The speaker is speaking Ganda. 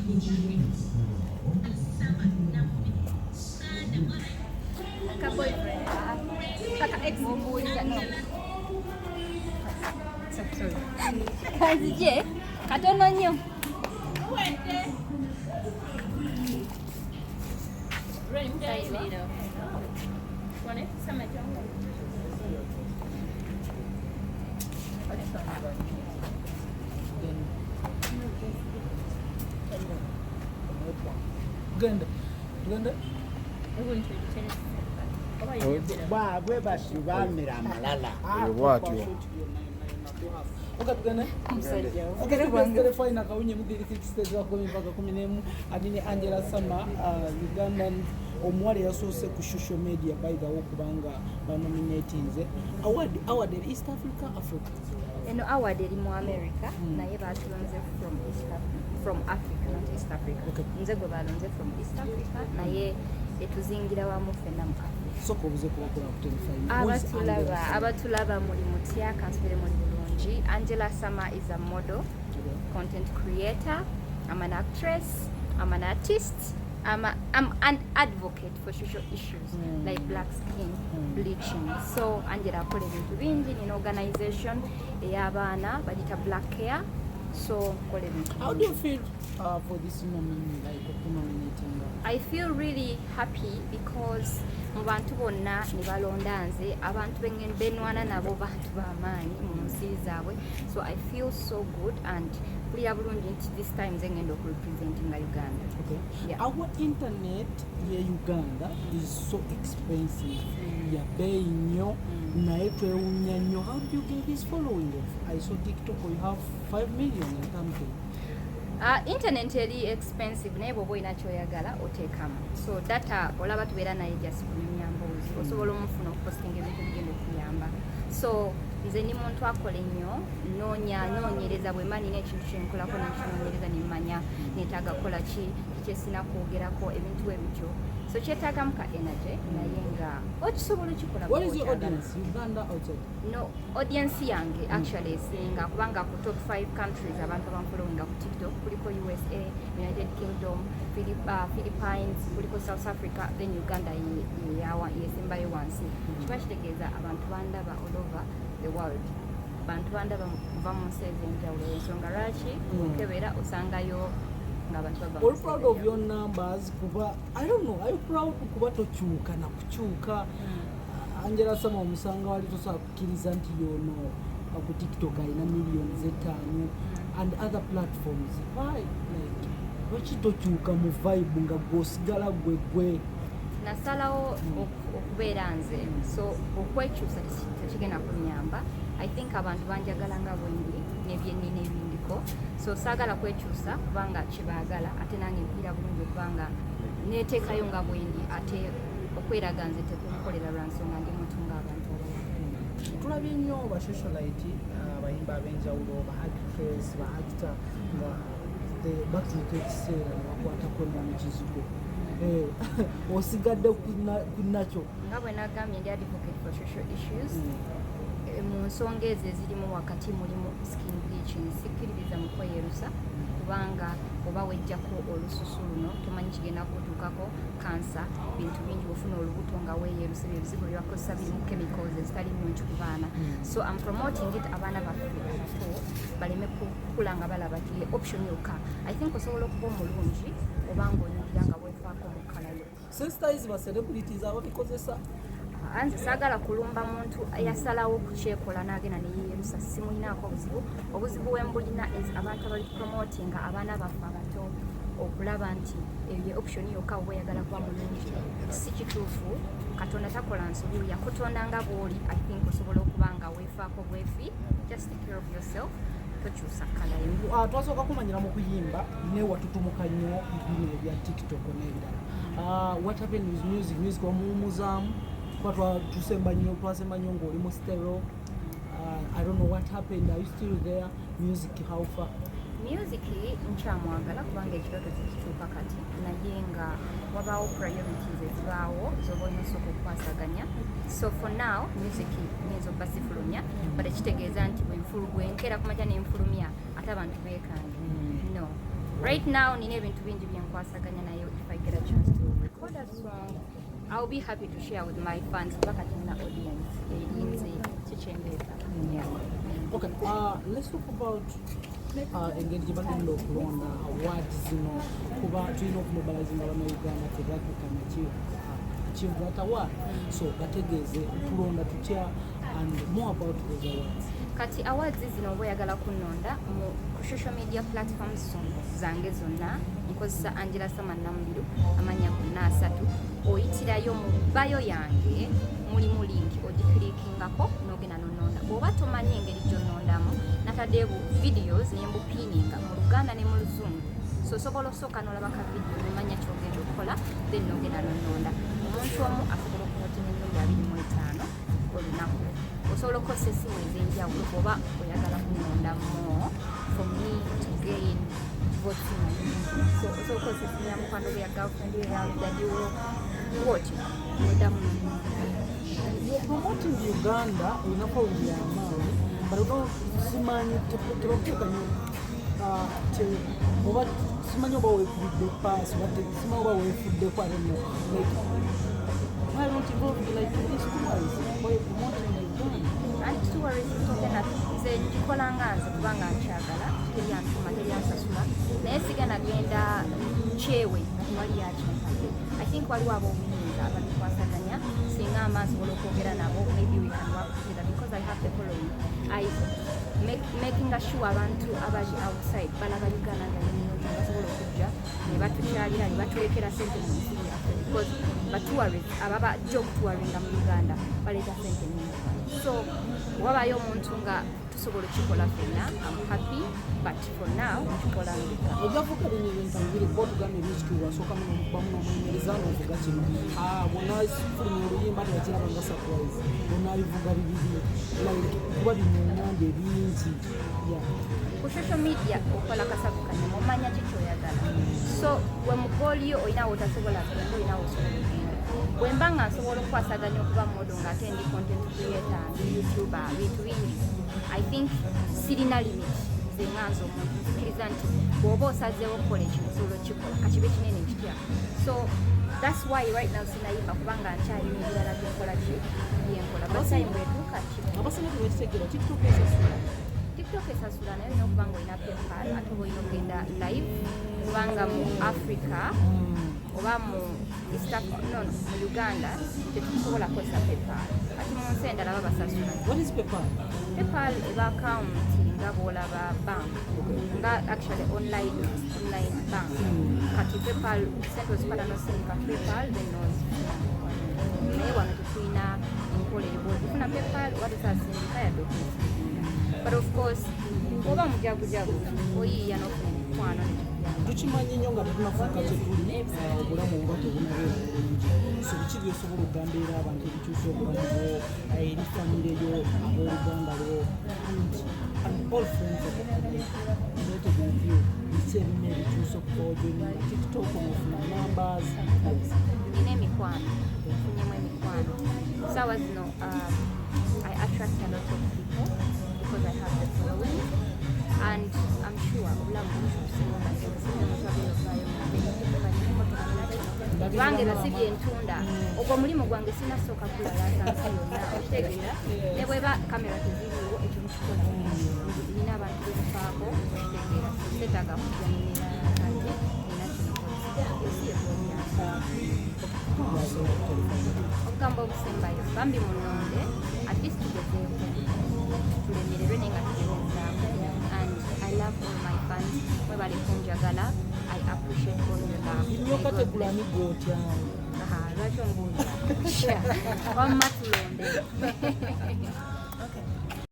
boyfriend. Ex. Kazi je? Katono nnyo. Genda. Bwe basibamira amalala. Bwatyo. Telefoni nakawunye mudiri 6 wa 10 mpaka 11 adini Angella Summer Ugandan omuwala yasoose ku social media by the way okubanga banominatinze award East Africa. Eno award eri mu America naye batulonze from Africa not East Africa. Nze gwe balonze from East Africa naye etuzingira wamu ffenna mu Africa. Soko buze kubakola ku telefoni. Abatulaba muli mutya kansubire muli bulungi. Angella Summer is a model, content creator, I'm an actress, I'm an artist, I'm an advocate for social issues like black skin bleaching. So Angella akola ebintu bingi in organization ey'abaana bagita Black Care. So how do you feel for this nominating? I feel really happy because mu bantu bonna ne balonda nze abantu benwana nabo bantu b'amaanyi mu nsi zaabwe. So I feel so good and mpulira bulungi nti this time nze ngenda okurepresenting Uganda. Yeah. Our internet in Uganda is so expensive. Ya bei nnyo naye twewunya nnyo. How do you get this following? I saw TikTok you have 5 million or something. Internet eri expensive naye bw'oba olina kyoyagala oteekamu. So data olaba tubeera naye just kunyumya mboozi osobola omufuna okupostinga ebintu bigenda okuyamba. So nze ndi muntu akola ennyo noonyereza bwe mba nina ekintu kyenkolako nekinoonyereza nemmanya neetaaga kukola ki kyesina kwogerako ebintu ebityo. So kyetaagamu ka energy naye nga okisobola okikola. What is your audience? Uganda outside? No, audience yange actually esinga kubanga ku top 5 countries abantu abanfollowinga ku TikTok kuliko USA, United Kingdom, Philippines, kuliko South Africa, then Uganda yesembayo wansi. Kiba kitegeeza abantu bandaba all over the world. Abantu bandaba kuva mu nsi ez'enjawulo. Ensonga lwaki okebera osangayo. Are you proud of your numbers? Kuba, I don't know, are you proud kuba tokyuka na kukyuka? Angella Summer omusanga wali tosobola kukkiriza nti yono ku TikTok alina millions 5 and other platforms. Why? Like, lwaki tokyuka mu vibe nga gwosigala gwe? Nasalawo okubeera nze. So okwekyusa tekigenda kunnyamba. I think abantu banjagala nga bwendi n'ebyennina ebindiko. So saagala kwekyusa kubanga kibaagala ate nange mpira bulungi okubanga neeteekayo nga bwendi ate okweraga nze tekunkolera lwa nsonga ndi muntu ng'abantu abalala. Tulabye nnyo ba socialite abayimba ab'enjawulo ba actress ba actor nga batuuka ekiseera ne bakwatako mu kizigo. Osigadde kunakyo nga bwe nagambye ndi advocate for social issues. Mu nsonga ezo ezirimu wakati mulimu skin bleaching sikkiririza mu kweyerusa kubanga oba wejjako olususu luno tomanyi kigenda kutuukako kansa bintu bingi ofuna olubuto nga weeyerusa ebizibu byebakozesa birimu chemicals ezitali nnungi ku baana. So I'm promoting it abaana baffe abato baleme kukula nga balaba ti option yokka. I think osobola okuba omulungi obanga onyirira nga weefaako mu kalayo. Sensitize ba celebrities ababikozesa. Anze saagala kulumba muntu yasalawo kukyekola n'agenda neyeerusa simulinaako obuzibu wembulina abantu abali promotinga abaana baffe abato okulaba nti eyo option yokka oba oyagala kuba mulungi si kituufu. Katonda takola nsobi yakutonda nga bw'oli. I think osobola okuba nga weefaako bwefi. Just take care of yourself. Tokyusa kalayo. Twasooka kumanyira mu kuyimba ne watutumuka nnyo bino ebya TikTok n'ebirala. What happened with music omuwumuzaamu twasemba nnyo ng'oli mu stereo. I don't know what happened. Are you still there? Music, how far? Music nkyamwagala kubanga ekirooto tekituuka kati naye nga wabaawo priorities ezibaawo zoba olina osooka okukwasaganya. So for now music nyinza okuba sifulumya but ekitegeeza nti bwenkeera kumakya nenfulumya ate abantu beekanga. No, Right now nina ebintu bingi byenkwasaganya nayo. If I get a chance to record a song, I'll be happy to share with my fans mpaka tina audience eyinze kikyengeza. Okay, let's talk about engeri gye bagenda okulonda awards zino kuba tulina okumobilizinga bannayuganda tebatukana achieve that award. So bategeeze tulonda tutya and more about those awards. Kati awards zino oba oyagala kunonda ku social media platforms zange zonna nkozesa Angella Summer Namubiru amanya gonna asatu oyitirayo mu bio yange mulimu link ogiklikingako n'ogenda nononda. Oba tomanyi engeri gy'onondamu nataddeebu videos nembupiininga mu Luganda ne mu Luzungu, so osobola osooka n'olaba ka video nomanya kyogenda okukola then n'ogenda nononda. Omuntu omu asobola okuwotina emirundi 25 olunaku. Osobola okukozesa essimu ez'enjawulo oba oyagala kunonda more for me to gain votes in my community. So osobola okukozesa essimu ya mukwano gwe, ya girlfriend we, ya daddy wo, woti odamu. You're promoting Uganda in a point of Maui, but I don't simanyi tebakutekanyo oba simanyi oba weefudde pass wadde simanyi oba weefuddeko arenno like why not involved like this twice why promoting Uganda? Anti tourism togenda nze ngikola nga nze kubanga nkyagala, teryantuma teryansasula naye sigenda genda kyewe nga tewali yakimpade. I think waliwo ab'obuyinza ababikwasaganya singa amansobola okwogera nabo, maybe we can work together because I have the following. I making sure abantu abali outside balaba Uganda nga nyingi basobola okujja ne batukyalira ne batulekera sente mu nsi yaffe because batourists ababa jja okutuwaringa mu Uganda baleeta sente nyingi. So wabayo omuntu nga tusobola okikola ffenna, I'm happy, but for now nkikola ndeka. Ojavuga bino ebintu bibiri kuba otugamba ebisiki wasooka bamwenyereza n'ovuga kino bonna fulumya oluyimba tebakiraba nga surprise bonna bivuga bibiri like kuba binyonyanja ebingi. Ku social media okola kasabukanya omanya kikyoyagala, so we mugooliyo olina wotasobola kugenda olina wosobola okugenda. Bwe mba nga nsobola okukwasaganya okuba modo ng'ate ndi content creator ndi youtuber bintu bingi, I think sirina limit nze nga nze omuntu nzikiriza nti bw'oba osazeewo okukola ekintu osobola okikola kakibe kinene kitya. So that's why right now sinayimba kubanga nkyalina ebirala byenkola byenkola basayi bwetuuka ki abasana tebakitegeera TikTok esasula. TikTok esasula naye olina okuba nga olina PayPal ate oba olina okugenda live kubanga mu Africa oba mu East Africa mu Uganda tetusobola kukozesa PayPal ate mu nsi endala babasasula. What is PayPal? PayPal eba account nga bw'olaba bank nga actually online bank. Kati PayPal sente ozipata n'osindika PayPal then naye wano tetulina enkola eyo bw'ofuna PayPal watusasindika yadde okusinga. But of course oba mujagujagu oyiiya n'ofuna emikwano tukimanyi nnyo nga tetunafuuka kyetuli obulamu oba tebunabeera bulungi. So biki byosobola okugamba era abantu ebikyusa obulamu bwo eri famire yo abooluganda lwo and all friends of the community related with you biki ebimu ebikyusa okubaojoininga TikTok omufuna numbers? nina emikwano nfunyemu emikwano saawa zino I attract a lot of people because I have the following and I'm sure obulamu gwange basibye entunda ogwo mulimu gwange sinasooka kulala nsi yonna okitegeera ne bweba kamera teziriwo ekyo mukikola nina abantu betufaako okitegeera tetaaga kujanira kanje nina okugamba obusembayo bambi munonde at least tugezeeko tulemererwe naye nga tugezezaako and I love all my fans mwebale kunjagala. I appreciate all your love. Nyoka tegulani gwotya. Lwaki ombuuza? Wamma tulonde.